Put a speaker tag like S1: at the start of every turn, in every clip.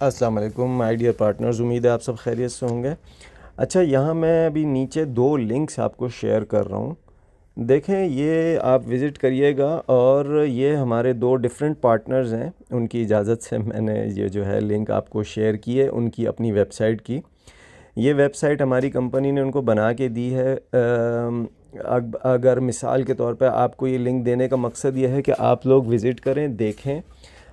S1: अस्सलाम वालेकुम my dear partners, उम्मीद है आप सब खैरियत से होंगे। अच्छा, यहाँ मैं अभी नीचे दो लिंक्स आपको शेयर कर रहा हूँ। देखें, ये आप विज़िट करिएगा और ये हमारे दो डिफरेंट पार्टनर्स हैं। उनकी इजाज़त से मैंने ये जो है लिंक आपको शेयर की है उनकी अपनी वेबसाइट की। ये वेबसाइट हमारी कंपनी ने उनको बना के दी है। अगर मिसाल के तौर पे आपको ये लिंक देने का मकसद ये है कि आप लोग विज़िट करें, देखें।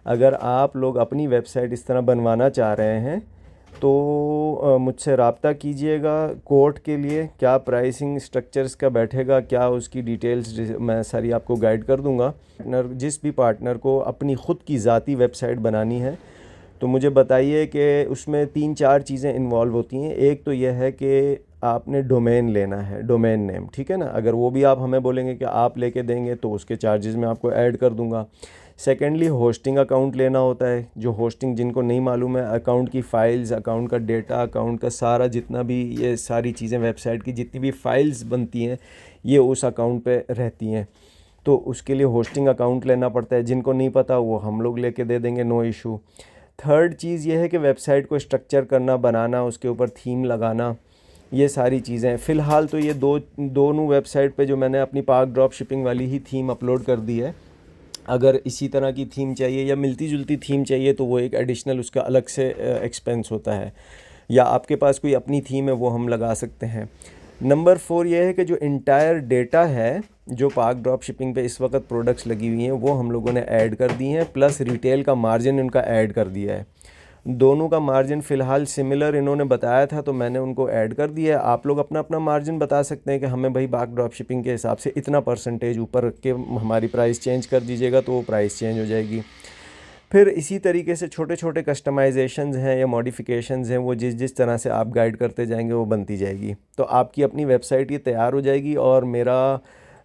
S1: अगर आप लोग अपनी वेबसाइट इस तरह बनवाना चाह रहे हैं तो मुझसे रब्ता कीजिएगा। कोर्ट के लिए क्या प्राइसिंग स्ट्रक्चर्स का बैठेगा, क्या उसकी डिटेल्स मैं सारी आपको गाइड कर दूंगा। जिस भी पार्टनर को अपनी ख़ुद की ज़ाती वेबसाइट बनानी है तो मुझे बताइए कि उसमें 3-4 चीज़ें इन्वॉल्व होती हैं। एक तो यह है कि आपने डोमेन लेना है, डोमेन नेम, ठीक है ना। अगर वो भी आप हमें बोलेंगे कि आप लेके देंगे तो उसके चार्जेस मैं आपको ऐड कर दूंगा। सेकेंडली, होस्टिंग अकाउंट लेना होता है। जो होस्टिंग, जिनको नहीं मालूम है, अकाउंट की फ़ाइल्स, अकाउंट का डेटा, अकाउंट का सारा जितना भी ये सारी चीज़ें, वेबसाइट की जितनी भी फ़ाइल्स बनती हैं ये उस अकाउंट पे रहती हैं। तो उसके लिए होस्टिंग अकाउंट लेना पड़ता है। जिनको नहीं पता वो हम लोग लेके दे देंगे, नो इशू। थर्ड चीज़ ये है कि वेबसाइट को स्ट्रक्चर करना, बनाना, उसके ऊपर थीम लगाना, ये सारी चीज़ें। फ़िलहाल तो ये दोनों वेबसाइट पे जो मैंने अपनी पाक ड्रॉप शिपिंग वाली ही थीम अपलोड कर दी है। अगर इसी तरह की थीम चाहिए या मिलती जुलती थीम चाहिए तो वो एक एडिशनल उसका अलग से एक्सपेंस होता है, या आपके पास कोई अपनी थीम है वो हम लगा सकते हैं। नंबर 4 ये है कि जो इंटायर डेटा है, जो पाक ड्रॉप शिपिंग पे इस वक्त प्रोडक्ट्स लगी हुई हैं वो हम लोगों ने ऐड कर दी हैं, प्लस रिटेल का मार्जिन उनका ऐड कर दिया है। दोनों का मार्जिन फ़िलहाल सिमिलर इन्होंने बताया था तो मैंने उनको ऐड कर दिया है। आप लोग अपना अपना मार्जिन बता सकते हैं कि हमें भाई पाक ड्रॉप शिपिंग के हिसाब से इतना परसेंटेज ऊपर के हमारी प्राइस चेंज कर दीजिएगा तो वो प्राइस चेंज हो जाएगी। फिर इसी तरीके से छोटे छोटे कस्टमाइजेशंस हैं या मॉडिफिकेशंस हैं, वो जिस जिस तरह से आप गाइड करते जाएंगे वो बनती जाएगी। तो आपकी अपनी वेबसाइट ये तैयार हो जाएगी। और मेरा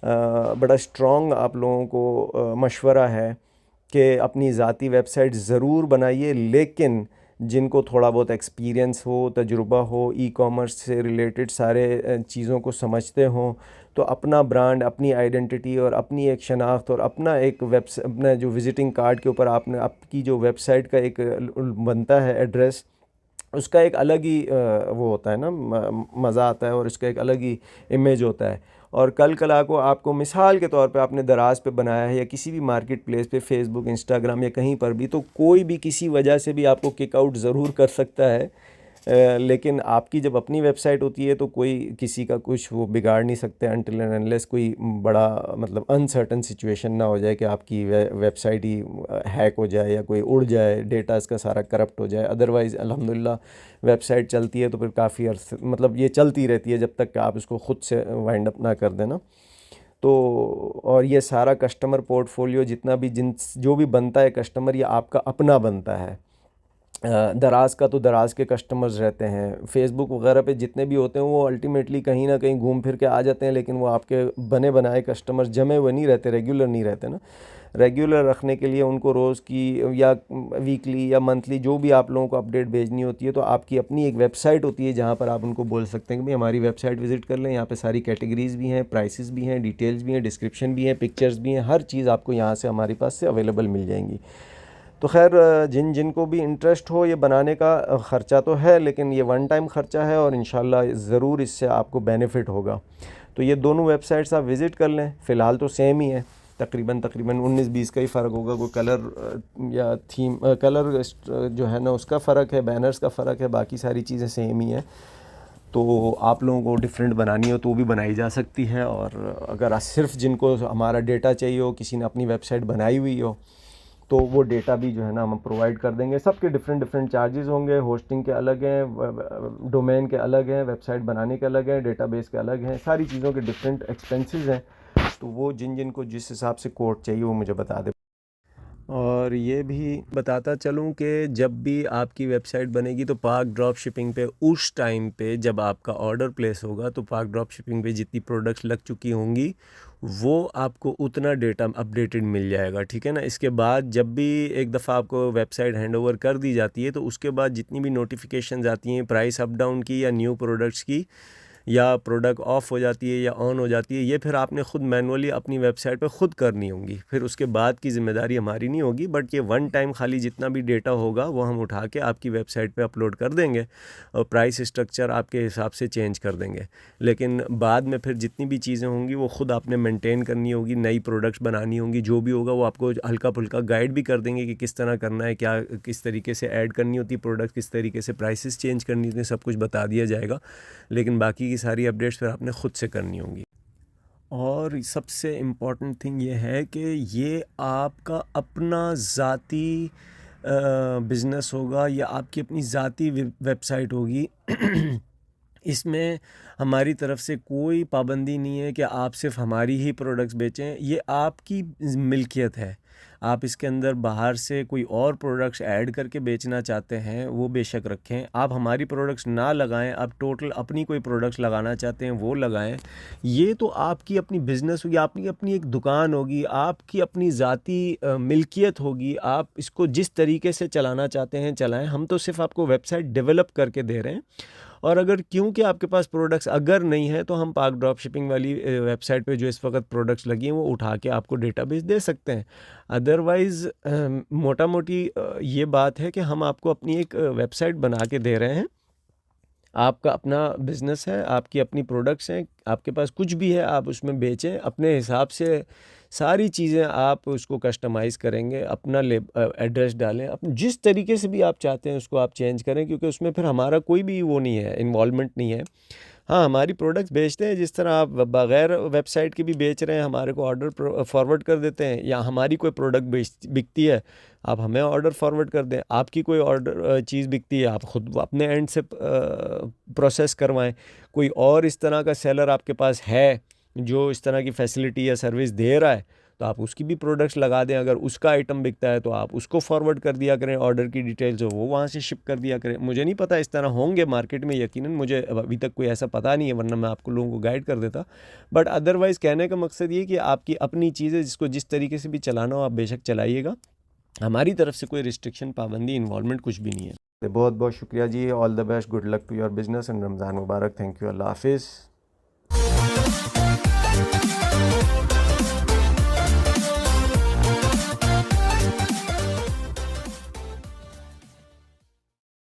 S1: बड़ा स्ट्रॉन्ग आप लोगों को मशवरा है कि अपनी ज़ाती वेबसाइट ज़रूर बनाइए, लेकिन जिनको थोड़ा बहुत एक्सपीरियंस हो, तजुर्बा हो, ई कॉमर्स से रिलेटेड सारे चीज़ों को समझते हों, तो अपना ब्रांड, अपनी आइडेंटिटी और अपनी एक शनाख्त और अपना एक अपना जो विज़िटिंग कार्ड के ऊपर आपने आपकी जो वेबसाइट का एक बनता है एड्रेस, उसका एक अलग ही वो होता है ना, मज़ा आता है और उसका एक अलग ही इमेज होता है। और कल कला को आपको मिसाल के तौर पे आपने दराज पे बनाया है या किसी भी मार्केट प्लेस पे, फेसबुक, इंस्टाग्राम या कहीं पर भी, तो कोई भी किसी वजह से भी आपको किक आउट ज़रूर कर सकता है। लेकिन आपकी जब अपनी वेबसाइट होती है तो कोई किसी का कुछ वो बिगाड़ नहीं सकते अनटिल एंड अनलेस कोई बड़ा मतलब अनसर्टन सिचुएशन ना हो जाए कि आपकी वेबसाइट ही हैक हो जाए या कोई उड़ जाए, डेटा इसका सारा करप्ट हो जाए। अदरवाइज़ अल्हम्दुलिल्लाह वेबसाइट चलती है तो फिर काफ़ी अर्से मतलब ये चलती रहती है जब तक कि आप इसको ख़ुद से वाइंड अप ना कर देना। तो और ये सारा कस्टमर पोर्टफोलियो जितना भी जो भी बनता है कस्टमर, ये आपका अपना बनता है। दराज का तो दराज के कस्टमर्स रहते हैं। फ़ेसबुक वगैरह पे जितने भी होते हैं वो अल्टीमेटली कहीं ना कहीं घूम फिर के आ जाते हैं, लेकिन वो आपके बने बनाए कस्टमर्स जमे हुए नहीं रहते, रेगुलर नहीं रहते ना। रेगुलर रखने के लिए उनको रोज़ की या वीकली या मंथली जो भी आप लोगों को अपडेट भेजनी होती है, तो आपकी अपनी एक वेबसाइट होती है जहाँ पर आप उनको बोल सकते हैं कि भाई हमारी वेबसाइट विज़िट कर लें, यहाँ पे सारी कैटेगरीज़ भी हैं, प्राइसेस भी हैं, डिटेल्स भी हैं, डिस्क्रिप्शन भी हैं, पिक्चर्स भी हैं, हर चीज़ आपको यहाँ से हमारे पास से अवेलेबल मिल जाएंगी। तो खैर, जिनको भी इंटरेस्ट हो, ये बनाने का ख़र्चा तो है लेकिन ये वन टाइम ख़र्चा है और इंशाल्लाह ज़रूर इससे आपको बेनिफिट होगा। तो ये दोनों वेबसाइट्स आप विज़िट कर लें। फ़िलहाल तो सेम ही है, तकरीबन 19-20 का ही फ़र्क होगा। कोई कलर या थीम, कलर जो है ना उसका फ़र्क है, बैनर्स का फ़र्क है, बाकी सारी चीज़ें सेम ही हैं। तो आप लोगों को डिफरेंट बनानी हो तो भी बनाई जा सकती है। और अगर सिर्फ जिनको हमारा डेटा चाहिए हो, किसी ने अपनी वेबसाइट बनाई हुई हो, तो वो डेटा भी जो है ना हम प्रोवाइड कर देंगे। सबके डिफरेंट डिफरेंट चार्जेस होंगे। होस्टिंग के अलग हैं, डोमेन के अलग हैं, वेबसाइट बनाने के अलग हैं, डेटाबेस के अलग हैं, सारी चीज़ों के डिफरेंट एक्सपेंसेस हैं। तो वो जिन को जिस हिसाब से कोड चाहिए वो मुझे बता दे। और ये भी बताता चलूँ कि जब भी आपकी वेबसाइट बनेगी तो पाक ड्रॉप शिपिंग पे उस टाइम पे जब आपका ऑर्डर प्लेस होगा तो पाक ड्रॉप शिपिंग पे जितनी प्रोडक्ट्स लग चुकी होंगी वो आपको उतना डेटा अपडेटेड मिल जाएगा, ठीक है ना। इसके बाद जब भी एक दफ़ा आपको वेबसाइट हैंड ओवर कर दी जाती है तो उसके बाद जितनी भी नोटिफिकेशंस आती हैं प्राइस अप डाउन की या न्यू प्रोडक्ट्स की या प्रोडक्ट ऑफ हो जाती है या ऑन हो जाती है, ये फिर आपने ख़ुद मैनुअली अपनी वेबसाइट पे ख़ुद करनी होंगी। फिर उसके बाद की ज़िम्मेदारी हमारी नहीं होगी, बट ये वन टाइम खाली जितना भी डेटा होगा वो हम उठा के आपकी वेबसाइट पे अपलोड कर देंगे और प्राइस स्ट्रक्चर आपके हिसाब से चेंज कर देंगे। लेकिन बाद में फिर जितनी भी चीज़ें होंगी वो ख़ुद आपने मेंटेन करनी होगी, नई प्रोडक्ट्स बनानी होंगी, जो भी होगा वो आपको हल्का फुल्का गाइड भी कर देंगे कि किस तरह करना है, क्या किस तरीके से ऐड करनी होती प्रोडक्ट, किस तरीके से प्राइसेस चेंज करनी होती, सब कुछ बता दिया जाएगा। लेकिन बाकी की सारी अपडेट्स फिर आपने ख़ुद से करनी होंगी। और सबसे इम्पॉर्टेंट थिंग ये है कि ये आपका अपना ज़ाती बिज़नेस होगा या आपकी अपनी ज़ाती वेबसाइट होगी। इसमें हमारी तरफ से कोई पाबंदी नहीं है कि आप सिर्फ हमारी ही प्रोडक्ट्स बेचें, ये आपकी मिल्कियत है। आप इसके अंदर बाहर से कोई और प्रोडक्ट्स ऐड करके बेचना चाहते हैं वो बेशक रखें, आप हमारी प्रोडक्ट्स ना लगाएं, आप टोटल अपनी कोई प्रोडक्ट्स लगाना चाहते हैं वो लगाएं। ये तो आपकी अपनी बिज़नेस होगी, आपकी अपनी एक दुकान होगी, आपकी अपनी ज़ाती मिल्कियत होगी, आप इसको जिस तरीके से चलाना चाहते हैं चलाएं। हम तो सिर्फ आपको वेबसाइट डेवलप करके दे रहे हैं। और अगर क्योंकि आपके पास प्रोडक्ट्स अगर नहीं है तो हम पाक ड्रॉप शिपिंग वाली वेबसाइट पे जो इस वक्त प्रोडक्ट्स लगी हैं वो उठा के आपको डेटाबेस दे सकते हैं। अदरवाइज़ मोटा मोटी ये बात है कि हम आपको अपनी एक वेबसाइट बना के दे रहे हैं। आपका अपना बिज़नेस है, आपकी अपनी प्रोडक्ट्स हैं, आपके पास कुछ भी है आप उसमें बेचें, अपने हिसाब से सारी चीज़ें आप उसको कस्टमाइज़ करेंगे, अपना एड्रेस डालें, अपने जिस तरीके से भी आप चाहते हैं उसको आप चेंज करें, क्योंकि उसमें फिर हमारा कोई भी वो नहीं है, इन्वॉल्वमेंट नहीं है। हाँ, हमारी प्रोडक्ट्स बेचते हैं जिस तरह आप बगैर वेबसाइट के भी बेच रहे हैं, हमारे को ऑर्डर फॉरवर्ड कर देते हैं, या हमारी कोई प्रोडक्ट बिकती है आप हमें ऑर्डर फॉरवर्ड कर दें, आपकी कोई ऑर्डर चीज़ बिकती है आप ख़ुद अपने एंड से प्रोसेस करवाएं। कोई और इस तरह का सेलर आपके पास है जो इस तरह की फैसिलिटी या सर्विस दे रहा है तो आप उसकी भी प्रोडक्ट्स लगा दें। अगर उसका आइटम बिकता है तो आप उसको फॉरवर्ड कर दिया करें, ऑर्डर की डिटेल्स हो वो वहाँ से शिप कर दिया करें। मुझे नहीं पता इस तरह होंगे मार्केट में, यकीनन मुझे अभी तक कोई ऐसा पता नहीं है, वरना मैं आपको लोगों को गाइड कर देता। बट अदरवाइज़ कहने का मकसद ये कि आपकी अपनी चीज़ है, जिसको जिस तरीके से भी चलाना हो आप बेशक चलाइएगा। हमारी तरफ से कोई रिस्ट्रिक्शन, पाबंदी, इन्वॉल्वमेंट कुछ भी नहीं है। बहुत बहुत शुक्रिया जी, all the best, good luck to your business and Ramzan मुबारक। थैंक यू, अल्लाह हाफिज़।